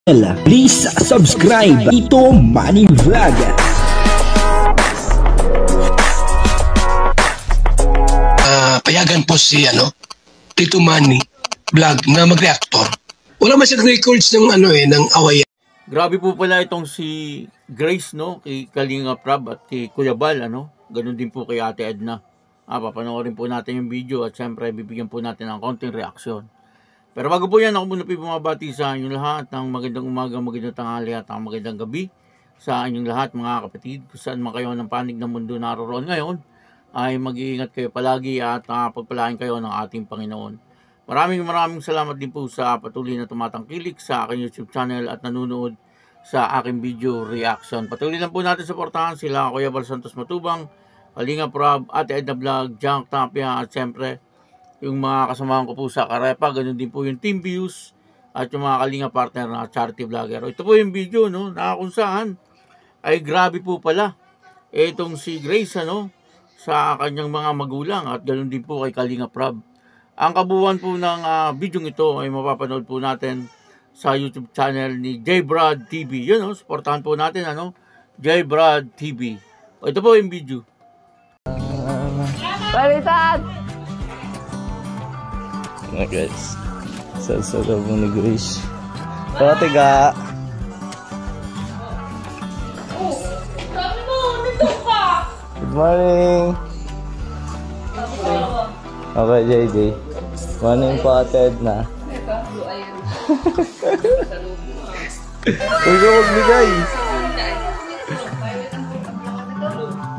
Please subscribe Ito Money Vlog. Payagan po si Tito Manny Vlog na mag-reactor. Wala man siyang records ng ng awayan. Grabe po pala itong si Grace, no, kay Kalinga Prab at kay Kuya Bal, ganun din po kay Ate Edna. Papanoorin po natin yung video at syempre bibigyan po natin ng konting reaksyon. Pero bago po yan, ako muna po bumabati sa inyong lahat ng magandang umaga, magandang tanghali at ang magandang gabi sa inyong lahat mga kapatid. Kung saan man kayo ng panig ng mundo naroon ngayon, ay mag-iingat kayo palagi at pagpalain kayo ng ating Panginoon. Maraming salamat din po sa patuloy na tumatangkilik sa aking YouTube channel at nanonood sa aking video reaction. Patuloy lang po natin suportahan sila Kuya Bal Santos Matubang, Kalinga Prab, Ate Edna Vlog, Junk Tapia at syempre yung mga kasamahan ko po sa Karepa, ganun din po yung Team Views at yung mga Kalinga partner na charity vlogger. Ito po yung video, na kung saan ay grabe po pala itong si Grace, sa kanyang mga magulang at ganun din po kay Kalinga Prab. Ang kabuuan po ng video ito ay mapapanood po natin sa YouTube channel ni J Brad TV. Yun, supportahan po natin, J Brad TV. Ito po yung video. Balitan! Mga guys, sa loob ni Grace. Pati ga. Oh, sabi mo, nandun ka. Good morning. Okay, JJ. Morning po, Ate Edna. Huwag ka magbigay.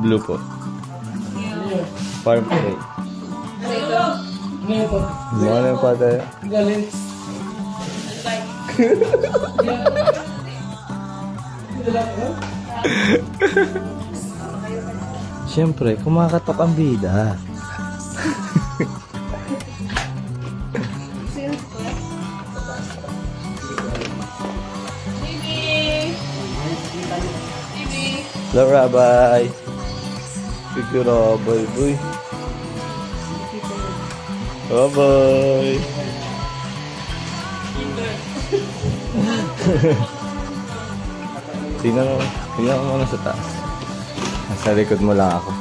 Blue po. Farm play. Morning po, Ate. Galing. Siyempre, kumakatok ang bida. Hello, Rabbi. Thank you, Rabbi. Boy. Bye-bye. Tingnan mo muna sa taas. Nasa likod mo lang ako.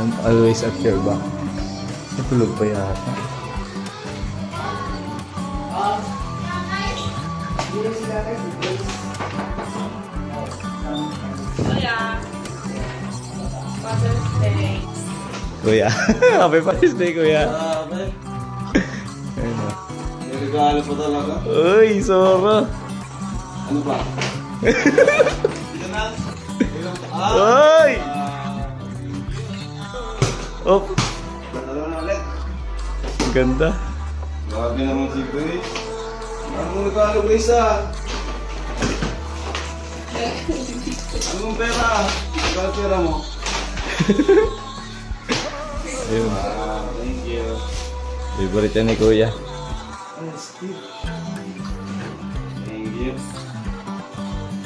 I'm always at your back. Natulog pa yata. Kuya, happy Father's Day, Kuya. Ayun na. May regalo pa talaga. Uy, Soro. Ano ba? Dito na. Uy! Oh, Ano na ulit? ganda. Grabe naman si Grace. Anong regalo, Grace, Anong pera? Regalo pera mo? Ayun. Thank you. Favorite yan ni Kuya. Thank you.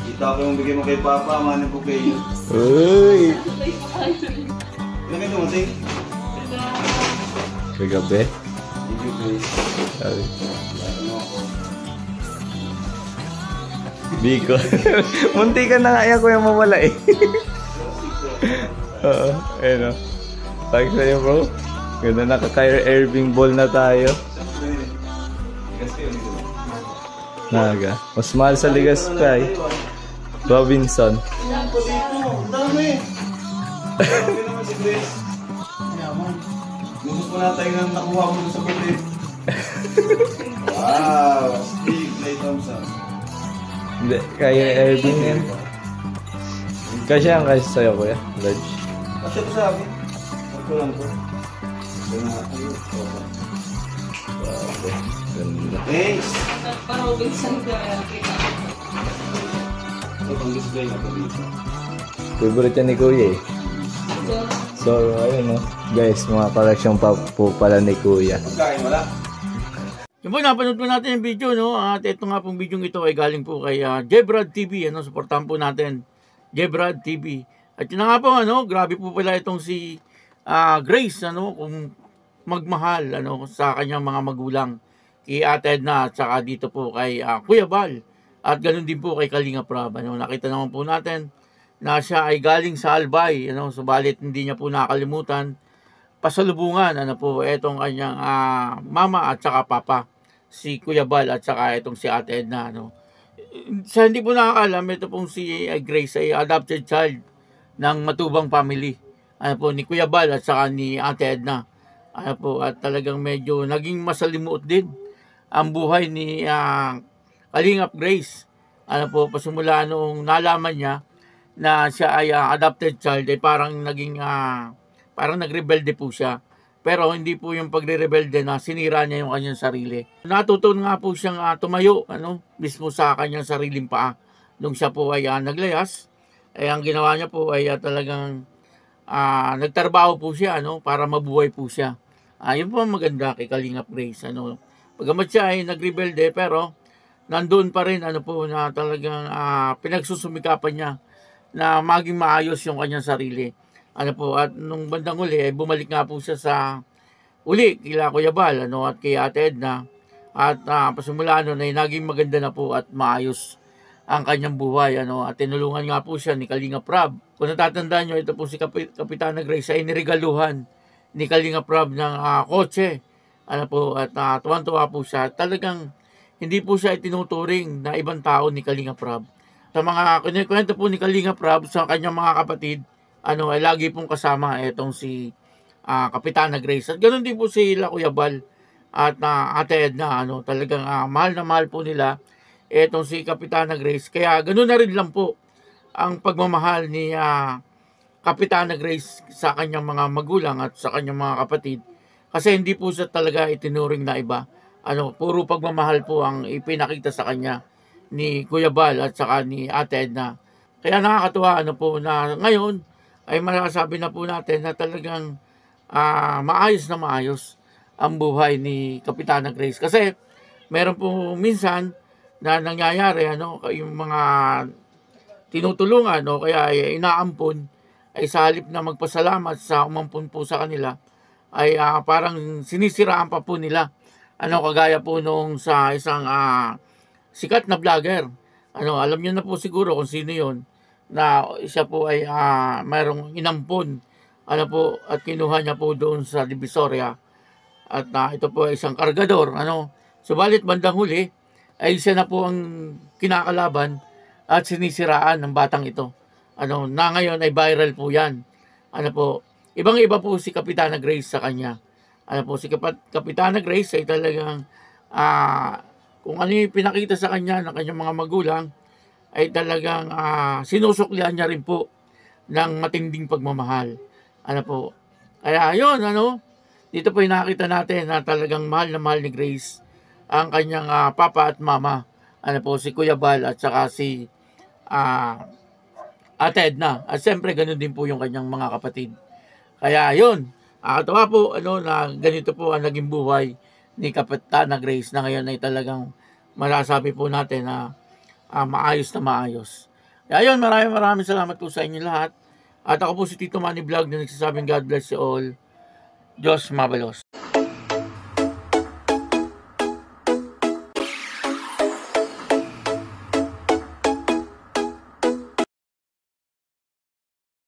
Kita ko yung bigay mo kay Papa, manin po kayo. Uy! Ilan kayo dumating? Kagabi. Thank you, Grace. Sabi. Ano ako? Biko. Munti ka na nga yan, Kuya, mawala eh. Oo, ayun o. Thanks sa'yo, bro. Ganda, naka-Kyrie Irving ball na tayo. Naga. Mas mahal sa Ligas pa eh. Robinson. Ang dami! Grabe naman si Grace. Gusto po natin na nakuha mo sa puti. Wow! Steve Clay Thompson. Hindi, Kyrie Irving yan. Kasi ang kasi sa'yo, Kuya. Large. Kasi ito sa akin. Ito lang to. Ito na. Ayun. Grabe. Ganda. Thanks! Parobinsan ka kaya kita. Ito pang display na ito dito. Favorite yan ni Kuya eh. So, ayun no. Guys, mga collection pa po pala ni Kuya. Pagkain wala. Yung po, napanood po natin yung video, at ito nga pong video ito ay galing po kay J Brad TV, supportahan po natin J Brad TV. At yun na nga po, grabe po pala itong si Grace, kung magmahal sa kanyang mga magulang, kay Ate Edna at saka dito po kay Kuya Bal At ganun din po kay Kalinga Prab. Nakita naman po natin na siya ay galing sa Albay, subalit hindi niya po nakalimutan pasalubungan etong kanyang mama at saka papa, si Kuya Bal at saka itong si Ate Edna. Sa hindi po nakakalam, ito pong si Grace ay adopted child ng matubang family ni Kuya Bal at saka ni Ate Edna. At talagang medyo naging masalimuot din ang buhay ni Kalingap Grace. Pasimula noong nalaman niya na siya ay adopted child, ay parang naging parang nagrebelde po siya. Pero hindi po yung pagre-rebelde na sinira niya yung kanyang sarili. Natuto nga po siyang tumayo mismo sa kanyang sariling paa. Nung siya po ay naglayas, ay ang ginawa niya po ay talagang nagtrabaho po siya para mabuhay po siya. Yun po ang maganda kay Kalingap Grace. Pagamat siya ay nagrebelde, pero nandoon pa rin na talagang pinagsusumikapan niya na maging maayos yung kanyang sarili. At nung bandang uli ay bumalik nga po siya sa kila Kuya Bal at kay Ate Edna. At pasimula ay naging maganda na po at maayos ang kanyang buhay. At tinulungan nga po siya ni Kalinga Prab. Kung natatandaan nyo, ito po si Kapitana Grace ay niregaluhan ni Kalinga Prab ng kotse. At tuwan-tuwa po siya. Talagang hindi po siya itinuturing na ibang tao ni Kalinga Prab. Sa mga kinikwento po ni Kalinga Prab sa kanyang mga kapatid, ay lagi pong kasama itong si Kapitana Grace. At ganoon din po sila Kuya Bal at Ate Edna. Talagang mahal na mahal po nila itong si Kapitana Grace. Kaya ganoon na rin lang po ang pagmamahal ni Kapitana Grace sa kanyang mga magulang at sa kanyang mga kapatid. Kasi hindi po siya talaga itinuring na iba. Puro pagmamahal po ang ipinakita sa kanya ni Kuya Bal at saka ni Ate Edna. Kaya nakakatuwa na ngayon ay masasabi na po natin na talagang maayos na maayos ang buhay ni Kapitana Grace. Kasi meron po minsan na nangyayari yung mga tinutulungan kaya inaampon, ay sa halip na magpasalamat sa umampun po sa kanila, ay parang sinisiraan pa po nila. Kagaya po nung sa isang sikat na vlogger. Alam niyo na po siguro kung sino yon, na siya po ay mayroong inampon at kinuha niya po doon sa Divisoria. At ito po ay isang kargador. Subalit bandang huli ay siya na po ang kinakalaban at sinisiraan ng batang ito. Na ngayon ay viral po yan. Ibang-iba po si Kapitana Grace sa kanya. Si Kapitana Grace ay talagang kung ano yung pinakita sa kanya ng kanyang mga magulang, ay talagang sinusuklian niya rin po ng matinding pagmamahal. Kaya yun, dito po yung nakita natin na talagang mahal na mahal ni Grace ang kanyang papa at mama. Si Kuya Bal at saka si Ate Edna. At siyempre, ganun din po yung kanyang mga kapatid. Kaya yun, nakakatawa po na ganito po ang naging buhay ni Kapitana Grace, na ngayon ay talagang masasabi po natin na maayos na maayos. Kaya yun, maraming salamat po sa inyo lahat. At ako po si Tito Manny Vlog na nagsasabing God bless you all. Diyos mabalos.